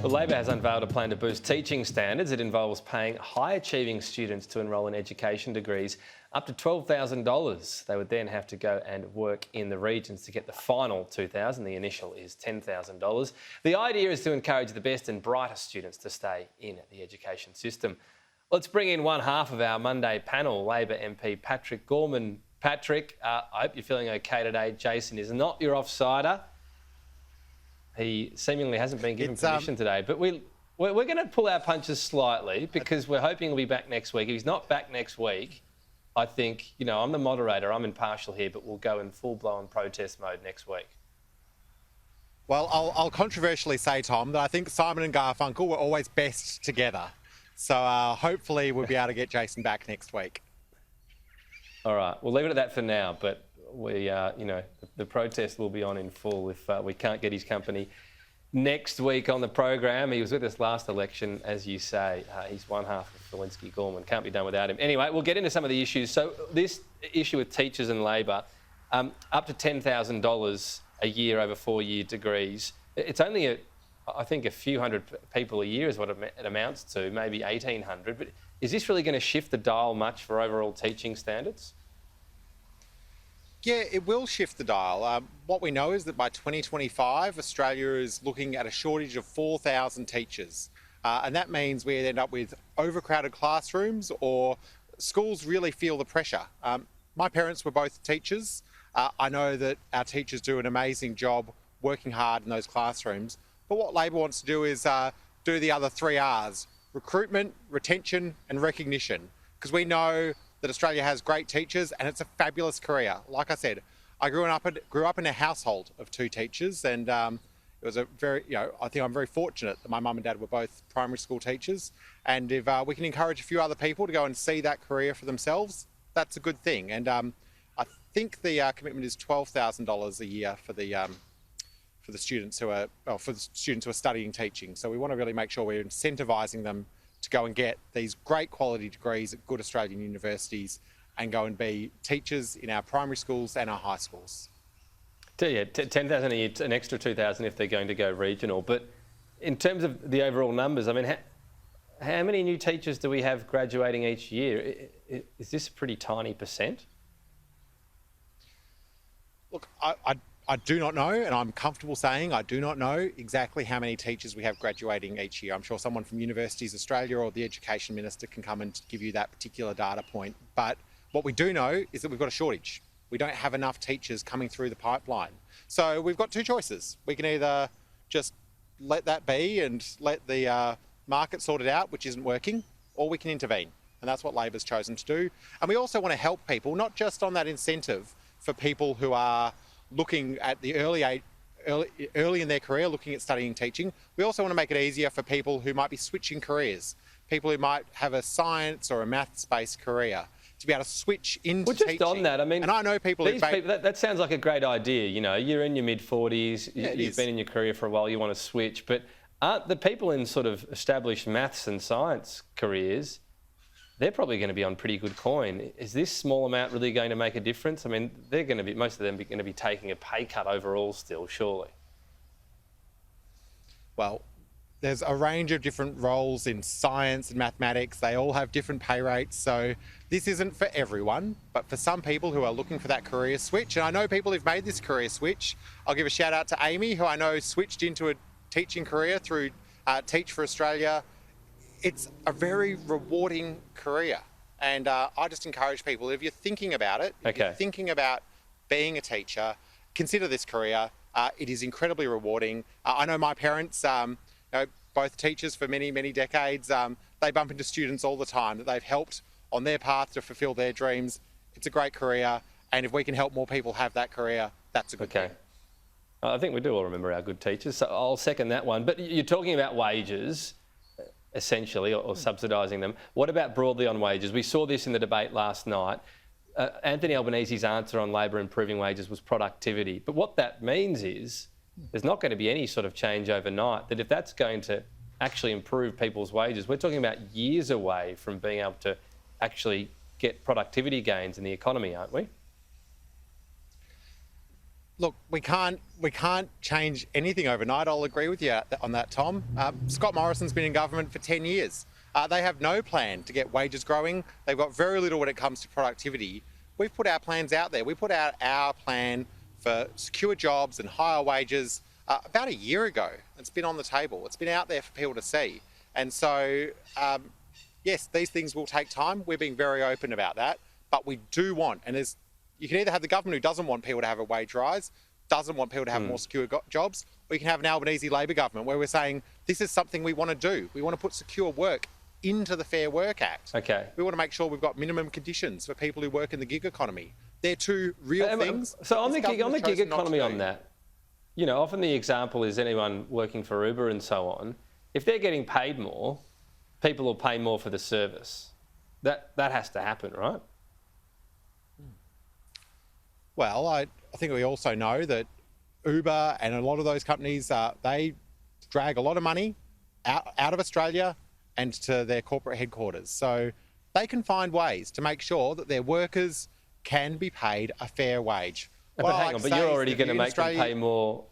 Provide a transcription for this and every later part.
Well, Labor has unveiled a plan to boost teaching standards. It involves paying high-achieving students to enrol in education degrees up to $12,000. They would then have to go and work in the regions to get the final $2,000. The initial is $10,000. The idea is to encourage the best and brightest students to stay in the education system. Let's bring in one half of our Monday panel, Labor MP Patrick Gorman. Patrick, I hope you're feeling okay today. Jason is not your offsider. He seemingly hasn't been given permission today, but we're going to pull our punches slightly because we're hoping he'll be back next week. If he's not back next week, I think, I'm the moderator, I'm impartial here, but we'll go in full-blown protest mode next week. Well, I'll controversially say, Tom, that I think Simon and Garfunkel were always best together. So hopefully we'll be able to get Jason back next week. All right, we'll leave it at that for now, but we, the protest will be on in full if we can't get his company next week on the program. He was with us last election, as you say. He's one half of Walensky Gorman. Can't be done without him. Anyway, we'll get into some of the issues. So this issue with teachers and Labor, up to $10,000 a year over 4-year degrees. It's only, I think, a few hundred people a year is what it amounts to, maybe 1,800. But is this really going to shift the dial much for overall teaching standards? Yeah, it will shift the dial. What we know is that by 2025, Australia is looking at a shortage of 4,000 teachers. And that means we end up with overcrowded classrooms or schools really feel the pressure. My parents were both teachers. I know that our teachers do an amazing job working hard in those classrooms. But what Labor wants to do is do the other 3 R's: recruitment, retention and recognition. Because we know that Australia has great teachers and it's a fabulous career. Like I said, I grew up in a household of 2 teachers, and it was a very, I think I'm very fortunate that my mum and dad were both primary school teachers. And if we can encourage a few other people to go and see that career for themselves, that's a good thing. And I think the commitment is $12,000 a year for the students who are studying teaching. So we want to really make sure we're incentivising them to go and get these great quality degrees at good Australian universities and go and be teachers in our primary schools and our high schools. Yeah, $10,000 a year, an extra $2,000 if they're going to go regional. But in terms of the overall numbers, I mean, how many new teachers do we have graduating each year? Is this a pretty tiny percent? Look, I do not know, and I'm comfortable saying I do not know exactly how many teachers we have graduating each year. I'm sure someone from Universities Australia or the Education Minister can come and give you that particular data point. But what we do know is that we've got a shortage. We don't have enough teachers coming through the pipeline. So we've got 2 choices. We can either just let that be and let the market sort it out, which isn't working, or we can intervene. And that's what Labor's chosen to do. And we also want to help people, not just on that incentive for people who are looking at the early in their career, looking at studying teaching. We also want to make it easier for people who might be switching careers, people who might have a science or a maths-based career, to be able to switch into teaching. Just on that, I mean, and I know people that sounds like a great idea. You're in your mid-40s, you've been in your career for a while, you want to switch, but aren't the people in sort of established maths and science careers, they're probably going to be on pretty good coin. Is this small amount really going to make a difference? I mean, most of them are going to be taking a pay cut overall still, surely. Well, there's a range of different roles in science and mathematics. They all have different pay rates. So this isn't for everyone, but for some people who are looking for that career switch, and I know people who've made this career switch. I'll give a shout out to Amy, who I know switched into a teaching career through Teach for Australia. It's a very rewarding career. And I just encourage people, if you're thinking about it, if you're thinking about being a teacher, consider this career. It is incredibly rewarding. I know my parents, both teachers for many, many decades, they bump into students all the time that they've helped on their path to fulfil their dreams. It's a great career. And if we can help more people have that career, that's a good thing. I think we do all remember our good teachers, so I'll second that one. But you're talking about wages, essentially, or subsidising them. What about broadly on wages? We saw this in the debate last night. Anthony Albanese's answer on Labor improving wages was productivity. But what that means is there's not going to be any sort of change overnight, that if that's going to actually improve people's wages, we're talking about years away from being able to actually get productivity gains in the economy, aren't we? Look, we can't change anything overnight. I'll agree with you on that, Tom. Scott Morrison's been in government for 10 years. They have no plan to get wages growing. They've got very little when it comes to productivity. We've put our plans out there. We put out our plan for secure jobs and higher wages about a year ago. It's been on the table. It's been out there for people to see. And so, yes, these things will take time. We're being very open about that. But we do want, and you can either have the government who doesn't want people to have a wage rise, doesn't want people to have more secure jobs, or you can have an Albanese Labor government where we're saying this is something we want to do. We want to put secure work into the Fair Work Act. Okay. We want to make sure we've got minimum conditions for people who work in the gig economy. They're two real things. So on the gig economy on that, often the example is anyone working for Uber and so on. If they're getting paid more, people will pay more for the service. That has to happen, right? Well, I think we also know that Uber and a lot of those companies, they drag a lot of money out of Australia and to their corporate headquarters. So they can find ways to make sure that their workers can be paid a fair wage. But hang on, but you're already going to make them pay more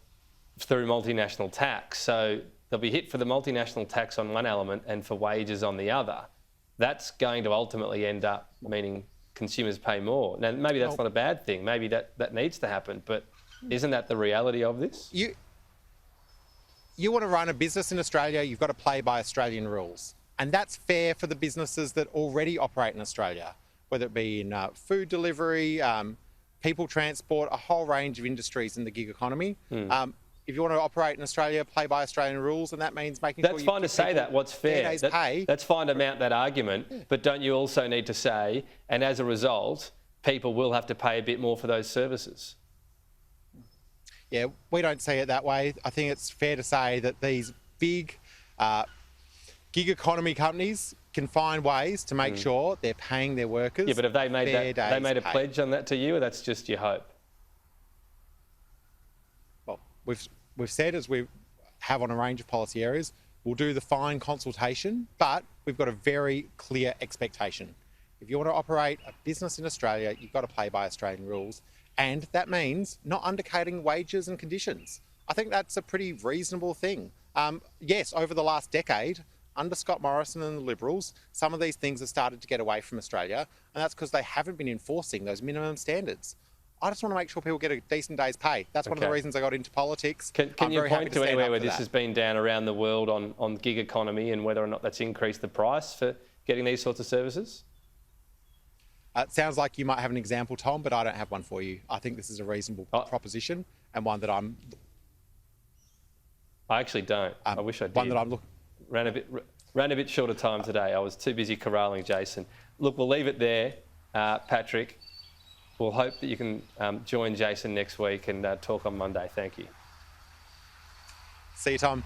through multinational tax. So they'll be hit for the multinational tax on one element and for wages on the other. That's going to ultimately end up meaning consumers pay more. Now, maybe that's not a bad thing. Maybe that needs to happen. But isn't that the reality of this? You want to run a business in Australia, you've got to play by Australian rules. And that's fair for the businesses that already operate in Australia, whether it be in food delivery, people transport, a whole range of industries in the gig economy. If you want to operate in Australia, play by Australian rules, and that means making sure that's fine to say that. What's fair? That's fine to mount that argument, but don't you also need to say, and as a result, people will have to pay a bit more for those services? Yeah, we don't see it that way. I think it's fair to say that these big gig economy companies can find ways to make sure they're paying their workers. Yeah, but have they made a pledge on that to you, or that's just your hope? Well, we've said, as we have on a range of policy areas, we'll do the fine consultation, but we've got a very clear expectation. If you want to operate a business in Australia, you've got to play by Australian rules, and that means not undercutting wages and conditions. I think that's a pretty reasonable thing. Yes, over the last decade, under Scott Morrison and the Liberals, some of these things have started to get away from Australia, and that's because they haven't been enforcing those minimum standards. I just want to make sure people get a decent day's pay. That's one of the reasons I got into politics. Can you point to anywhere where this has been down around the world on gig economy and whether or not that's increased the price for getting these sorts of services? It sounds like you might have an example, Tom, but I don't have one for you. I think this is a reasonable proposition and one that I actually don't. I wish I did. One that I'm looking... Ran a bit short of time today. I was too busy corralling Jason. Look, we'll leave it there, Patrick. We'll hope that you can join Jason next week and talk on Monday. Thank you. See you, Tom.